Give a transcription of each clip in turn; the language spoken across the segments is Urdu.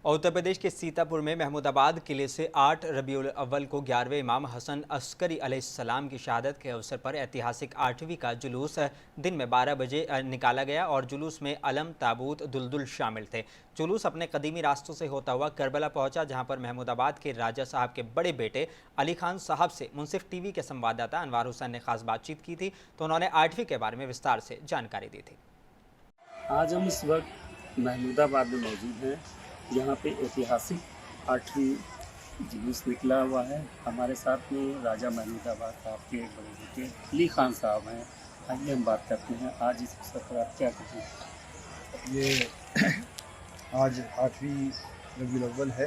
اور اتر پردیش کے سیتاپور میں محمود آباد قلعے سے 8 ربیع الاول کو 11ویں امام حسن عسکری علیہ السلام کی شہادت کے اوسر پر ایتہاسک 8ویں کا جلوس دن میں 12 بجے نکالا گیا اور جلوس میں علم، تابوت، دلدل شامل تھے۔ جلوس اپنے قدیمی راستوں سے ہوتا ہوا کربلا پہنچا، جہاں پر محمود آباد کے راجہ صاحب کے بڑے بیٹے علی خان صاحب سے منصف ٹی وی کے سنوادداتا انوار حسین نے خاص بات چیت کی تھی تو انہوں نے 8ویں کے بارے میں وستار سے جانکاری دی تھی۔ آج ہم اس وقت محمود آباد میں موجود ہیں، یہاں پہ ایتہاسک 8ویں جلوس نکلا ہوا ہے۔ ہمارے ساتھ میں راجہ محمود آباد صاحب کے بڑے بیٹے علی خان صاحب ہیں۔ آئیے ہم بات کرتے ہیں، آج اس موقع پر آپ کیا کہیں؟ یہ آج 8ویں ربیع الاول ہے۔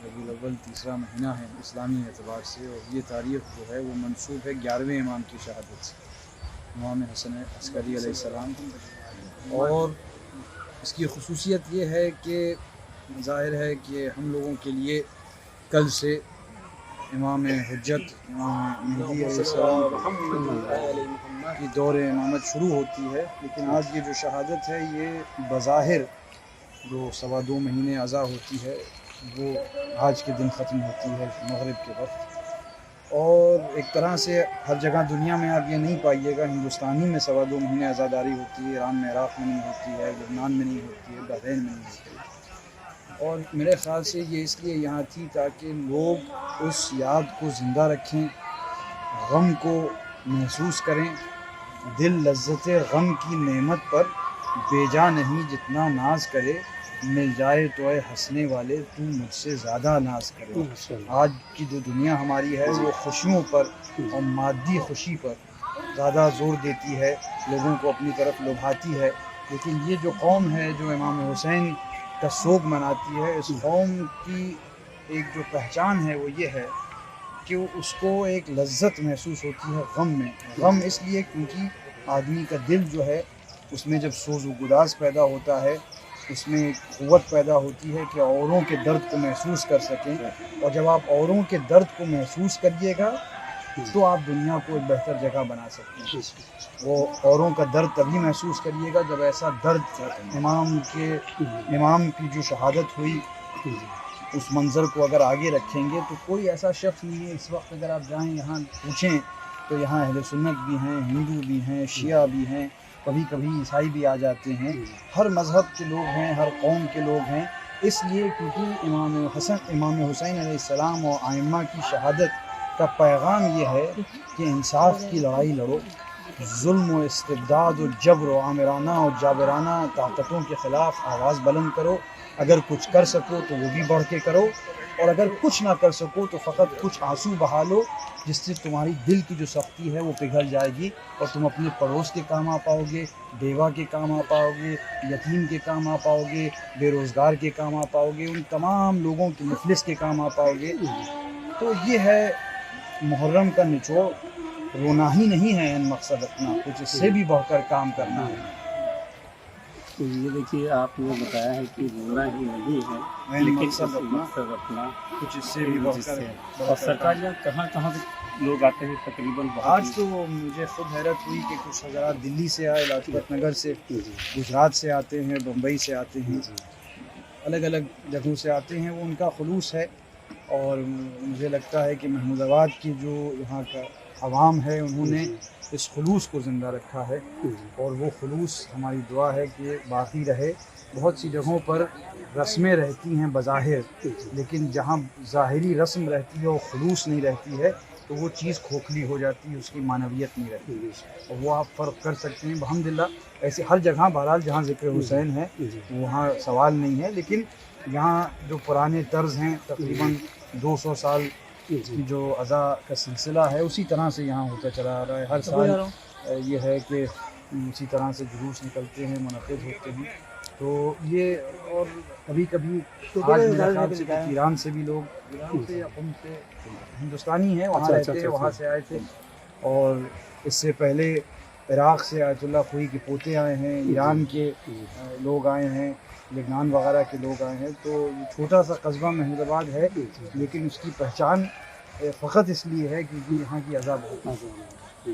ربیع الاول تیسرا مہینہ ہے اسلامی اعتبار سے، اور یہ تاریخ جو ہے وہ منسوب ہے 11ویں امام کی شہادت سے، امام حسن عسکری علیہ السلام۔ اور اس کی خصوصیت یہ ہے کہ ظاہر ہے کہ ہم لوگوں کے لیے کل سے امام حجت امام مہدی علیہ السلام کی دور امامت شروع ہوتی ہے، لیکن آج یہ جو شہادت ہے یہ بظاہر جو 2.25 مہینے عزا ہوتی ہے وہ آج کے دن ختم ہوتی ہے مغرب کے وقت۔ اور ایک طرح سے ہر جگہ دنیا میں آپ یہ نہیں پائیے گا، ہندوستانی میں 2.25 مہینے عزاداری ہوتی ہے، ایران میں، عراق میں نہیں ہوتی ہے، لبنان میں نہیں ہوتی ہے، بحرین میں نہیں ہوتی ہے۔ اور میرے خیال سے یہ اس لیے یہاں تھی تاکہ لوگ اس یاد کو زندہ رکھیں، غم کو محسوس کریں۔ دل لذت غم کی نعمت پر بے جا نہیں جتنا ناز کرے، مل جائے تو اے ہنسنے والے تو مجھ سے زیادہ ناز کرے۔ آج کی جو دنیا ہماری ہے وہ خوشیوں پر اور مادی خوشی پر زیادہ زور دیتی ہے، لوگوں کو اپنی طرف لبھاتی ہے، لیکن یہ جو قوم ہے جو امام حسین کا سوگ مناتی ہے، اس قوم کی ایک جو پہچان ہے وہ یہ ہے کہ اس کو ایک لذت محسوس ہوتی ہے غم میں۔ غم اس لیے کیونکہ آدمی کا دل جو ہے اس میں جب سوز و گداز پیدا ہوتا ہے، اس میں ایک قوت پیدا ہوتی ہے کہ اوروں کے درد کو محسوس کر سکیں، اور جب آپ اوروں کے درد کو محسوس کریے گا تو آپ دنیا کو ایک بہتر جگہ بنا سکتے ہیں۔ وہ اوروں کا درد تبھی محسوس کریے گا جب ایسا درد امام کی جو شہادت ہوئی اس منظر کو اگر آگے رکھیں گے تو کوئی ایسا شخص نہیں ہے۔ اس وقت اگر آپ جائیں یہاں پوچھیں تو یہاں اہل سنت بھی ہیں، ہندو بھی ہیں، شیعہ بھی ہیں، کبھی کبھی عیسائی بھی آ جاتے ہیں، ہر مذہب کے لوگ ہیں، ہر قوم کے لوگ ہیں، اس لیے کیونکہ امام حسین علیہ السلام اور ائمہ کی شہادت کا پیغام یہ ہے کہ انصاف کی لڑائی لڑو، ظلم و استبداد و جبر و آمرانہ اور جابرانہ طاقتوں کے خلاف آواز بلند کرو۔ اگر کچھ کر سکو تو وہ بھی بڑھ کے کرو، اور اگر کچھ نہ کر سکو تو فقط کچھ آنسو بہا لو، جس سے تمہاری دل کی جو سختی ہے وہ پگھل جائے گی، اور تم اپنے پڑوس کے کام آ پاؤ گے، بیوہ کے کام آ پاؤ گے، یتیم کے کام آ پاؤ گے، بے روزگار کے کام آ پاؤ گے، ان تمام لوگوں کے مفلس کے کام آ پاؤ گے۔ تو یہ ہے محرم کا نچوڑ، رونا ہی نہیں ہے ان مقصد اپنا، کچھ اس سے بھی بڑھ کر کام کرنا ہے۔ تو یہ دیکھیے آپ نے بتایا ہے کہ رونا ہی نہیں ہے لیکن مقصد اپنا کچھ اس سے بھی بڑھ کر۔ اور سرکار یہاں کہاں کہاں سے لوگ آتے ہیں تقریباً؟ آج تو مجھے خود حیرت ہوئی کہ کچھ حضرات دلی سے آئے، لاجپت نگر سے، گجرات سے آتے ہیں، بمبئی سے آتے ہیں، الگ الگ جگہوں سے آتے ہیں۔ وہ ان کا خلوص ہے، اور مجھے لگتا ہے کہ محمود آباد کی جو یہاں کا عوام ہے انہوں نے اس خلوص کو زندہ رکھا ہے، اور وہ خلوص ہماری دعا ہے کہ باقی رہے۔ بہت سی جگہوں پر رسمیں رہتی ہیں بظاہر، لیکن جہاں ظاہری رسم رہتی ہے اور خلوص نہیں رہتی ہے تو وہ چیز کھوکھلی ہو جاتی ہے، اس کی معنویت نہیں رہتی، اور وہ آپ فرق کر سکتے ہیں الحمدللہ۔ ایسے ہر جگہ بہرحال جہاں ذکر حسین ہے وہاں سوال نہیں ہے، لیکن یہاں جو پرانے طرز ہیں تقریباً 200 سال کی جو عزا کا سلسلہ ہے اسی طرح سے یہاں ہوتا چلا آ رہا ہے۔ ہر سال یہ ہے کہ اسی طرح سے جلوس نکلتے ہیں، منعقد ہوتے ہیں۔ تو یہ، اور کبھی کبھی آج میرے خیال سے ایران سے بھی لوگ، ایران سے یا قم سے، ہندوستانی ہیں وہاں رہتے ہیں، وہاں سے آئے تھے، اور اس سے پہلے عراق سے آیت اللہ خوئی کے پوتے آئے ہیں، ایران کے لوگ آئے ہیں، لبنان وغیرہ کے لوگ آئے ہیں۔ تو یہ چھوٹا سا قصبہ محمود آباد ہے، لیکن اس کی پہچان فقط اس لیے ہے کیونکہ یہاں کی عزا بہت ہے۔